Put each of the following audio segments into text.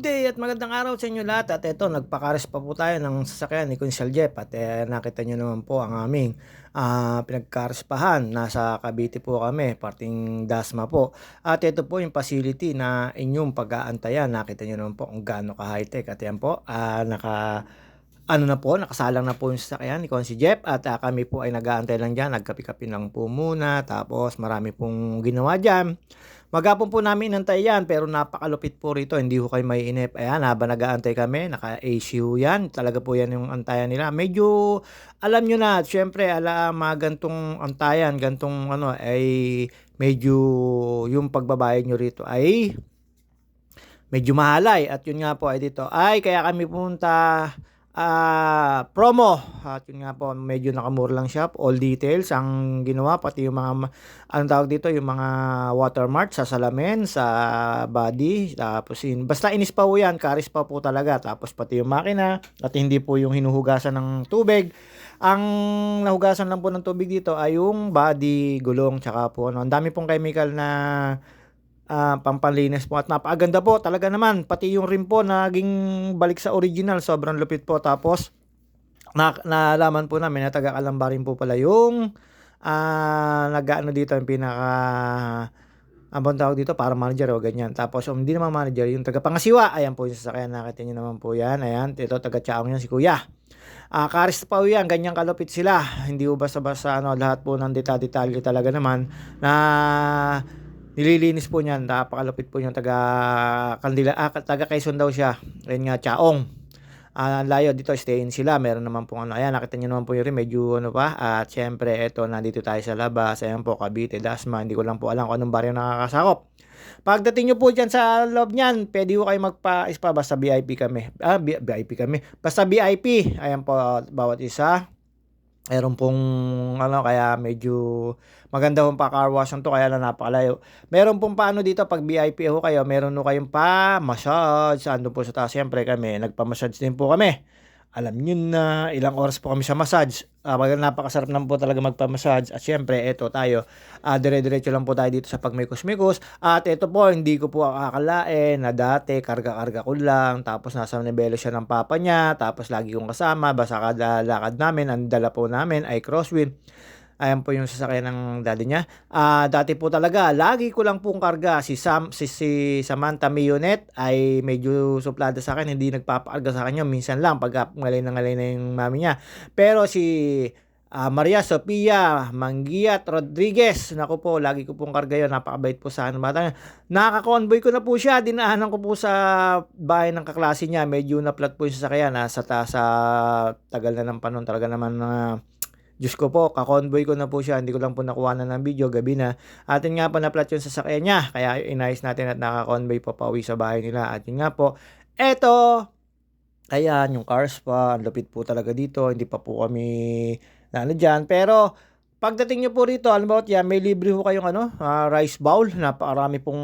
Good day at magandang araw sa inyo lahat at eto nagpakares pa po tayo ng sasakyan ni Kunsel Jeff at nakita nyo naman po ang aming pinagkarespahan. Nasa Cavite po kami, parting Dasma po. At ito po yung facility na inyong pag-aantayan. Nakita nyo naman po kung gaano ka high-tech at yan po nakasalang na po yung sasakyan ni Konsi Jeff at kami po ay nag-aantay lang dyan, nagkapi-kapi lang po muna, tapos marami pong ginawa dyan. Maghapon po namin inantay yan pero napakalupit po rito, hindi ko kayo maiinip. Ayan, habang nag-aantay kami, naka-ACU yan, talaga po yan yung antayan nila. Medyo, alam nyo na, syempre, mga gantong antayan, gantong ay medyo yung pagbabayad nyo rito ay medyo mahalay. At yun nga po ay dito, ay kaya kami punta promo at yun nga po medyo nakamura lang siya, all details ang ginawa, pati yung mga anong tawag dito, yung mga watermark sa salamin, sa body, tapos basta inis pa po yan, karis pa po talaga, tapos pati yung makina at hindi po yung hinuhugasan ng tubig. Ang nahugasan lang po ng tubig dito ay yung body, gulong, tsaka po ang dami pong chemical na pampalinis po at napakaganda po talaga naman, pati yung rim po naging balik sa original, sobrang lupit po. Tapos nalaman po namin na taga Calamba rin po pala yung nag-ano dito, yung pinaka abang tawag dito, para manager o ganyan. Tapos hindi naman manager, yung taga Pangasiwa, ayan po yung sasakyan, nakita nyo naman po yan, ayan, ito taga Chaong yan, si Kuya. Karis pa po yan, ganyan kalupit sila, hindi po basta-basta lahat po ng detalye talaga naman na nililinis po niyan. Napakalupit po niyan, taga Quezon daw siya. Ayun nga, Chaong. Layo dito, stayin sila. Meron naman po ayan, nakita niyo naman po yun, medyo pa. At syempre, eto, nandito tayo sa labas. Ayan po, Cavite, Dasma. Hindi ko lang po alam kung anong baryo nakakasakop. Pagdating nyo po dyan sa loob niyan, pwede ko kayo magpa-spa, basta VIP kami. VIP kami. Basta VIP. Ayan po, bawat isa. Meron pong kaya medyo maganda pong pa-car wash to, kaya lang napakalayo. Meron pong paano dito, pag VIP ho kayo, meron ho kayong pa-massage. Ando po sa taas, siyempre kami, nagpa-massage din po kami. Alam nyo na, ilang oras po kami sa massage. Napakasarap naman po talaga magpa-massage. At syempre, eto tayo, dire-diretso lang po tayo dito sa pagmikos-mikos. At eto po, hindi ko po akalain na dati, karga-karga ko lang. Tapos nasa nibelo siya ng papa niya. Tapos lagi kong kasama, basta kada lakad namin, ang dala po namin ay crosswind. Ayan po yung sasakyan ng daddy niya. Dati po talaga, lagi ko lang pong karga. Si Samantha Mionet ay medyo suplada sa akin. Hindi nagpapakarga sa kanya. Minsan lang, pag ngalay na yung mami niya. Pero si Maria Sofia Mangiat Rodriguez, naku po, lagi ko pong karga yun. Napakabait po sa akin. Nakaka-convoy ko na po siya. Dinaanan ko po sa bahay ng kaklase niya. Medyo na-flat po yung sasakyan. Sa tagal na ng panahon talaga naman Diyos ko po, kakonvoy ko na po siya. Hindi ko lang po nakuha na ng video, gabi na. Atin nga po na-flat yung sasakyan niya. Kaya inayos natin at nakakonvoy pa pauwi sa bahay nila. Atin nga po, eto, ayan, yung cars pa, ang lupit po talaga dito. Hindi pa po kami dyan. Pero pagdating nyo po rito, alam mo yan, may libre po kayong rice bowl. Napakarami pong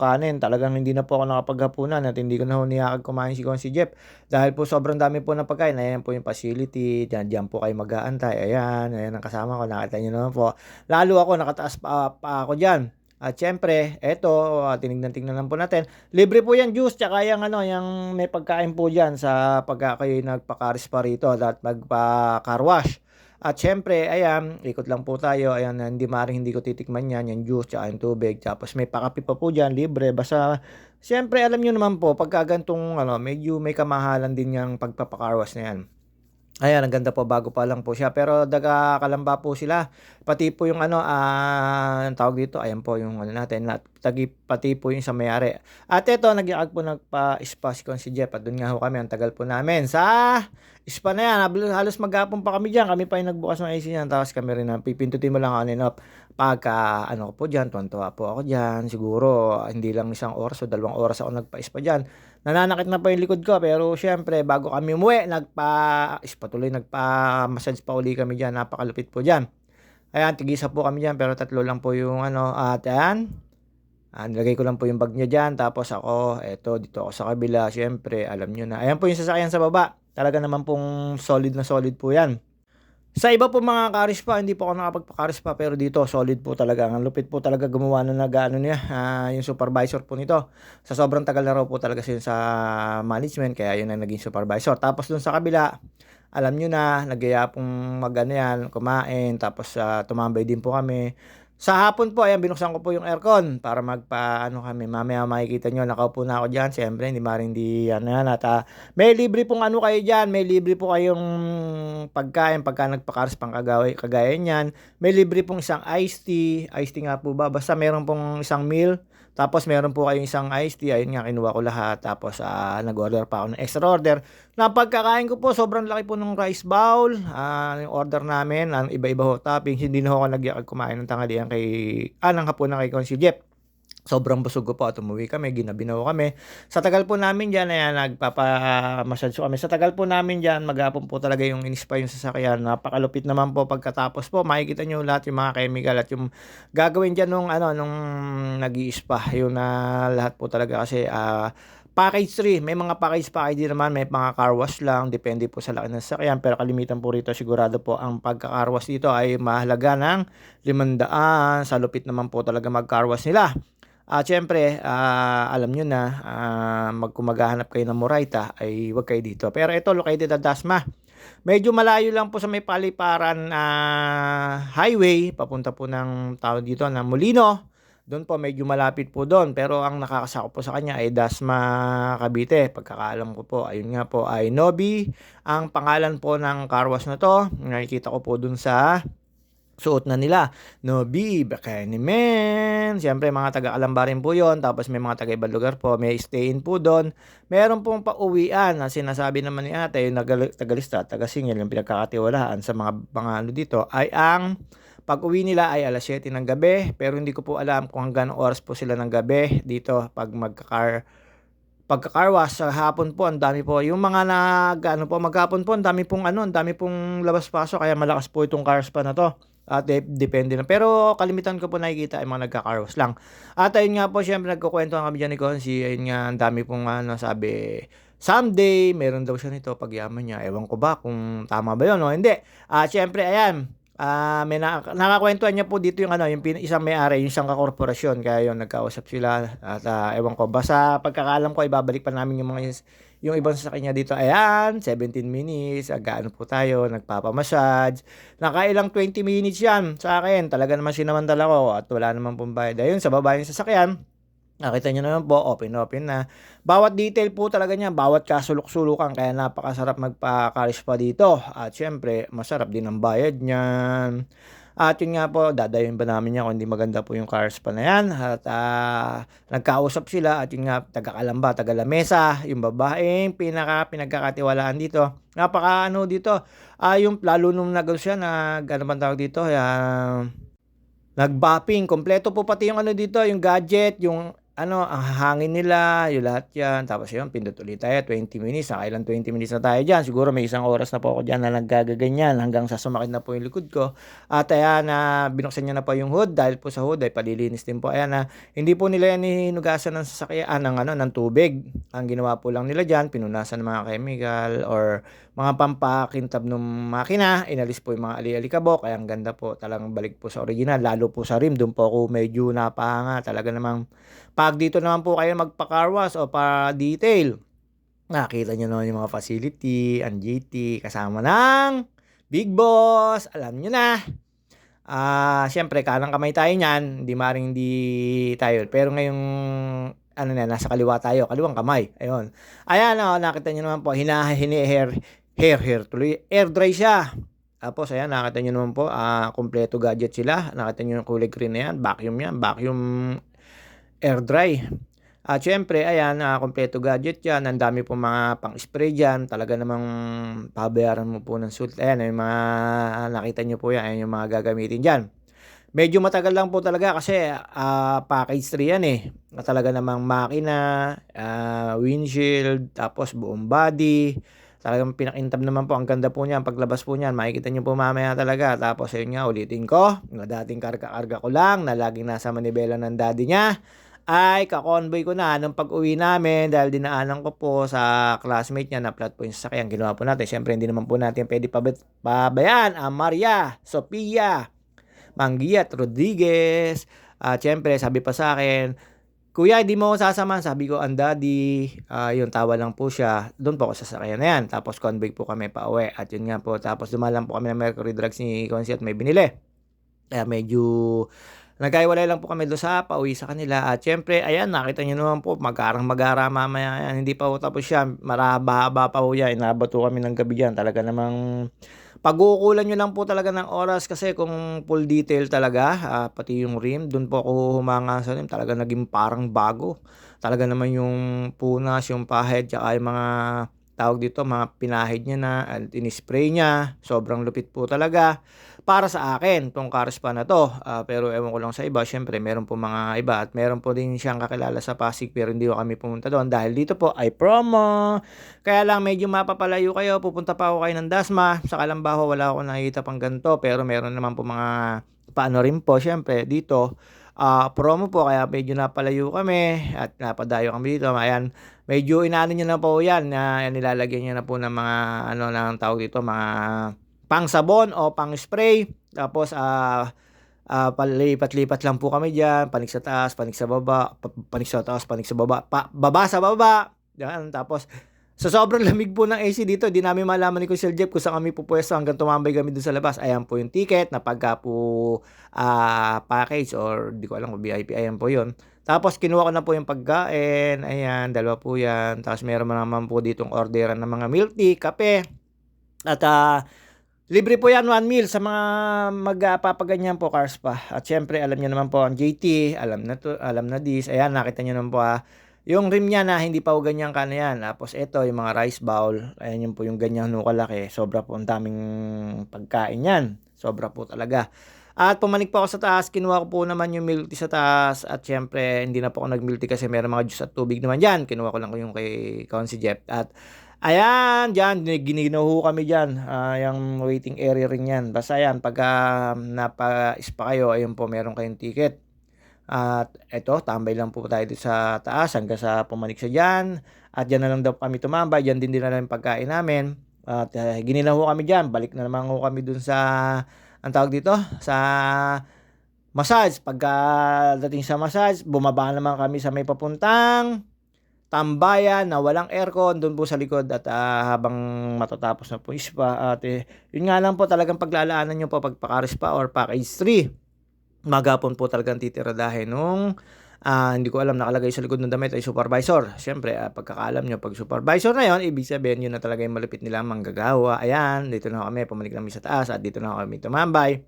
kanin. Talagang hindi na po ako nakapaghapunan at hindi ko na niyakag kumain si Jeff. Dahil po sobrang dami po ng pagkain. Ayan po yung facility. Diyan po kayo mag-aantay. Ayan ang kasama ko. Nakita nyo naman po. Lalo ako, nakataas pa ako dyan. At syempre, eto, tinignan lang po natin. Libre po yan, juice, tsaka yung may pagkain po dyan sa pagka kayo nagpakaris pa rito at magpa-car wash. At syempre, ayan, ikot lang po tayo. Ayan, hindi ko titikman yan. Yung juice, tsaka yung tubig. Tapos may pakapi pa po dyan, libre. Basta, syempre, alam nyo naman po, pagka gantong, medyo may kamahalan din yung pagpapakarwas na yan. Ayan, ang ganda po, bago pa lang po siya. Pero daga Kalamba po sila. Pati po yung ang tawag dito, ayan po yung natin. Pati po yung sa may-ari. At ito, po nagpa-spa si Jeff. At doon nga ho kami, ang tagal po namin. Sa spa na yan, halos maghapon pa kami dyan. Kami pa yung nagbukas ng AC niyan. Tapos kami rin, pipindutin mo lang on and off. Pagka, ko po dyan, tuwan-tuwa po ako dyan. Siguro, hindi lang 1 oras o 2 oras ako nagpa-spa dyan. Nananakit na pa yung likod ko, pero syempre, bago kami umuwi, nagpa-massage pa uli kami dyan. Napakalupit po dyan. Ayan, tigisa po kami dyan, pero 3 lang po yung at ayan. Nilagay ko lang po yung bag niya dyan, tapos ako, dito ako sa kabila, syempre, alam nyo na. Ayan po yung sasakyan sa baba. Talaga naman pong solid na solid po yan. Sa iba po mga ka-Arispa, hindi po ako nakapagpaka-Arispa, pero dito solid po talaga. Ang lupit po talaga gumawa ng nag-aano niya, yung supervisor po nito. Sa sobrang tagal na raw po talaga siya sa management, kaya yun ang naging supervisor. Tapos dun sa kabila, alam niyo na, nagyaya pong mag-ano yan, kumain, tapos tumambay din po kami. Sa hapon po, ayan, binuksan ko po yung aircon para magpa-ano kami. Mamaya makikita niyo, nakaupo na ako diyan. Siyempre, hindi maring di ano yan. At may libre pong ano kayo diyan, may libre po kayong pagkain pagka nagpa-cars pang kagaya niyan. May libre pong isang iced tea nga po ba? Basta meron pong isang meal. Tapos meron po kayong isang iced tea, ayun nga kinuha ko lahat. Tapos nag-order pa ako ng extra order. Na pagkakain ko po, sobrang laki po ng rice bowl. Yung order namin, iba-iba ho toppings. Hindi na ako kumain ng tanghalian ng hapunan kay Consi Jeff. Sobrang busog ko po at umuwi kami, ginabinaw kami. Sa tagal po namin dyan, ayan, nagpapamassage kami. Sa tagal po namin dyan, maghapon po talaga yung in-spa yung sasakyan. Napakalupit naman po pagkatapos po. Makikita nyo lahat yung mga chemical at yung gagawin dyan nung nag-i-spa. Yung lahat po talaga kasi package 3, may mga package din naman, may mga car wash lang, depende po sa laki ng sasakyan, pero kalimitan po rito sigurado po ang pagka-car wash dito ay mahalaga ng 500. Sa lupit naman po talaga mag-car wash nila. Siyempre, alam nyo na, kung maghahanap kayo ng Moraita, ay huwag kayo dito. Pero ito, located at Dasma. Medyo malayo lang po sa may paliparan highway, papunta po ng tao dito ng Molino. Doon po, medyo malapit po doon. Pero ang nakakasako po sa kanya ay Dasma, Cavite. Pagkakaalam ko po, ayun nga po, ay Nobi. Ang pangalan po ng car wash na to, nakikita ko po doon sa suot na nila. Nobi, Bacani Men. Siyempre, mga taga-Kalamba rin po yun. Tapos may mga taga-ibang lugar po. May stay-in po doon. Meron pong pauwian na sinasabi naman ni ate, yung taga-lista, taga-singil, yung pinagkakatiwalaan sa mga ano dito, ay ang pag-uwi nila ay alas 7 ng gabi. Pero hindi ko po alam kung hanggang oras po sila ng gabi dito pag pagka-car wash. Sa hapon po ang dami po yung mga maghapon po ang dami pong labas-pasok, kaya malakas po itong cars pa na to. At depende na. Pero kalimitan ko po nakikita ay mga nagka-car wash lang. At ayun nga po, syempre nagkukwento kami dyan ni Consi. Ayun nga, ang dami pong sabi, someday meron daw siya nito pagyaman niya. Ewan ko ba kung tama ba yun o hindi. Syempre ayan, may nakakwentuhan niya po dito yung isang may-ari, yung isang kakorporasyon, kaya yun nagkausap sila at ewan ko, basta pagkakalam ko ibabalik pa namin yung ibang sa kanya dito. Ayan, 17 minutes, agaano po tayo, nagpapamassage, nakailang 20 minutes yan sa akin, talaga naman sinamantala ko at wala naman pong bayad. Ayun, sa baba yung sasakyan, nakita nyo naman po, open na. Bawat detail po talaga niya, bawat kasulok-sulukan, kaya napakasarap magpa-caris pa dito. At syempre, masarap din ang bayad niyan. At yun nga po, dadayon ba namin niya kung hindi maganda po yung cars pa na yan. At nagkausap sila at yun nga, taga-Kalamba, taga-Lamesa, yung babaeng pinagkakatiwalaan dito. Napaka dito, yung lalo nung siya, bang tawag dito, nag-bopping, kompleto po pati yung dito, yung gadget, yung ang hangin nila, yung lahat yan. Tapos yun, pindot ulit tayo, 20 minutes. Nakailan 20 minutes na tayo dyan. Siguro may isang oras na po ako dyan na naggagaganyan hanggang sa sumakit na po yung likod ko. At ayan, binuksan niya na po yung hood. Dahil po sa hood ay palilinis din po. Ayan, hindi po nila yan hinugasan ng sasakyan, ng tubig. Ang ginawa po lang nila dyan, pinunasan ng mga chemical or mga pampakintab ng makina. Inalis po yung mga ali-alikabok. Kaya ang ganda po, talagang balik po sa original. Lalo po sa rim, doon po ako medyo napahanga. Talaga namang pag dito naman po kayo magpa-car wash o pa-detail, nakita nyo naman yung mga facility, ang GT, kasama ng Big Boss, alam nyo na. Siyempre, kanang kamay tayo niyan, hindi tayo. Pero ngayong, nasa kaliwa tayo, kaliwang kamay. Ayun. Ayan, nakita nyo naman po, hair tuloy, air dry siya. Tapos, ayan, nakita nyo naman po, kompleto gadget sila. Nakita nyo yung kulay green na yan, vacuum air dry. At syempre, ayan, kompleto gadget yan. Ang dami po mga pang-spray dyan. Talaga namang pabayaran mo po ng suit. Ayan, yung mga nakita nyo po yan. Ayan yung mga gagamitin dyan. Medyo matagal lang po talaga kasi package 3 yan eh. Talaga namang makina, windshield, tapos buong body. Talagang pinakintab naman po. Ang ganda po niyan. Paglabas po niyan, makikita nyo po mamaya talaga. Tapos ayun nga, ulitin ko. Dating karga-karga ko lang na laging nasa manibela ng daddy niya. ay ka-convoy ko na nung pag-uwi namin dahil dinaanan ko po sa classmate niya na flat po yung sasakyan. Ginawa po natin. Siyempre, hindi naman po natin pwede pabayaan ang Maria, Sophia, Manggiat, Rodriguez. At siyempre, sabi pa sa akin, "Kuya, hindi mo ako sasamahan." Sabi ko, "Ang daddy." Yun, tawa lang po siya. Doon po ako sa sasakyan na yan. Tapos convoy po kami pa uwi. At yun nga po. Tapos dumalang po kami ng Mercury Drugs ni Consi at may binili. Kaya medyo nagkahiwalay lang po kami doon sa pauwi sa kanila. At siyempre, ayan, nakita niyo naman po, magarang-magara mamaya yan. Hindi pa po tapos yan. Marahaba-haba pa po yan. Inabot po kami ng gabi dyan. Talaga namang pag-uukulan nyo lang po talaga ng oras kasi kung full detail talaga, pati yung rim, doon po ako humanga sa rim. Talaga naging parang bago. Talaga naman yung punas, yung pahid, tsaka yung mga tawag dito, mga pinahid niya na, at inispray niya. Sobrang lupit po talaga para sa akin tong cars pa na to. Pero ewan ko lang sa iba, syempre meron po mga iba at meron po din siyang kakilala sa Pasig pero hindi ko kami pumunta doon dahil dito po ay promo. Kaya lang medyo mapapalayo kayo, pupunta pa ako kayo ng Dasma. Sa Kalambaho wala akong nakikita pang ganito pero meron naman po mga paano rin po syempre dito. Promo po kaya medyo napalayo kami at napadayo kami dito. Ayan, medyo inaano niya na po yan na nilalagyan niya na po ng mga ano lang tawag dito, mga pang sabon o pang spray. Tapos palipat-lipat lang po kami diyan, panig sa taas, panig sa baba, panig sa taas, panig sa baba, baba sa baba. Yan, tapos sa sobrang lamig po ng AC dito, di namin malaman ni Kuya Jeff kung saan kami pupwesto hanggang tumambay kami dun sa labas. Ayan po yung ticket na pagka po package or di ko alam kung VIP, ayan po yun. Tapos kinuha ko na po yung pagkain, ayan, dalawa po yan. Tapos meron naman po ditong orderan ng mga milk tea, kape. At libre po yan, 1 meal sa mga magpapaganyan po, cars pa. At syempre, alam niyo naman po ang JT, alam na this. Ayan, nakita niyo naman po yung rim niya na hindi pa po ganyan ka na yan. Tapos ito, yung mga rice bowl. Ayan yun po yung ganyan kalaki. Sobra po ang daming pagkain yan. Sobra po talaga. At pumanik po ako sa taas, kinuha ko po naman yung milk tea sa taas. At syempre, hindi na po ako nag-milk tea kasi meron mga juice at tubig naman dyan. Kinuha ko lang yung kay si Jeff. At ayan, dyan, giniginuho kami dyan. Yung waiting area rin yan. Basta yan, pagka napa-spa kayo, ayun po, meron kayong ticket. At eto, tambay lang po tayo dito sa taas hanggang sa pumanik siya dyan. At dyan na lang daw kami tumambay. Dyan din na lang yung pagkain namin. At gininaho kami dyan. Balik na naman ho kami dun sa, ang tawag dito, sa massage. Pagka dating sa massage, bumaba naman kami sa may papuntang tambayan na walang aircon doon po sa likod at habang matatapos na po yung spa at yun nga lang po talagang paglalaanan nyo po pagpaka spa or package 3. Maghapon po talagang titiradahin nung hindi ko alam nakalagay sa likod ng damit ay supervisor. Siyempre, pagkakaalam nyo, pag supervisor na yon, ibig sabihin yun na talaga yung malupit nila manggagawa. Ayan, dito na kami, pumalik namin sa taas at dito na kami tumambay.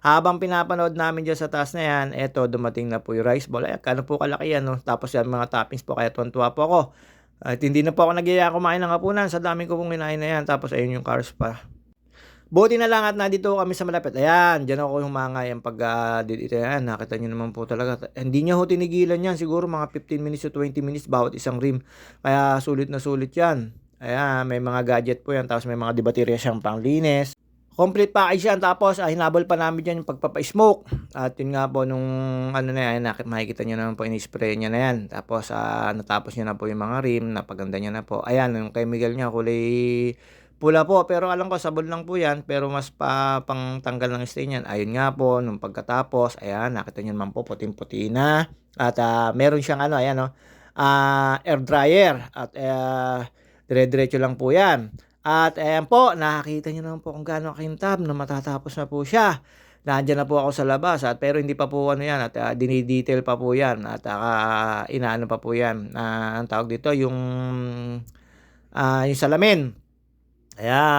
Habang pinapanood namin dyan sa taas na yan, eto, dumating na po yung rice bowl. Ay, kano po kalaki yan, no? Tapos yan, mga toppings po, kaya tuwan-tuwa po ako. At hindi na po ako nagyaya kumain ng hapunan. Sa dami ko pong kinain na yan. Tapos ayun yung cars pa. Buti na lang at nandito kami sa malapit. Ayan, dyan ako humanga yung pag dito yan. Nakita nyo naman po talaga. Hindi niya ho tinigilan yan. Siguro mga 15 minutes to 20 minutes bawat isang rim. Kaya sulit na sulit yan. Ayan, may mga gadget po yan. Tapos may mga baterya siyang panglinis. Complete package yan. Tapos hinabol pa namin dyan yung pagpapa-smoke. At yun nga po nung ano na yan, makikita nyo naman po in-spray niya na yan. Tapos natapos niya na po yung mga rim. Napaganda niya na po. Ayan, yung kay Miguel niya kulay pula po, pero alam ko sabon lang po yan, pero mas pang tanggal ng stain yan. Ayun nga po, nung pagkatapos, ayan, nakita nyo naman po, puting-puti na. At meron siyang ano, ayan, air dryer. At dire-diretso lang po yan. At ayan po, nakakita nyo naman po kung gaano kakintab na matatapos na po siya. Nandiyan na po ako sa labas, pero hindi pa po ano yan, at dinidetail pa po yan. At inaano pa po yan. Ang tawag dito, yung salamin. Ayan.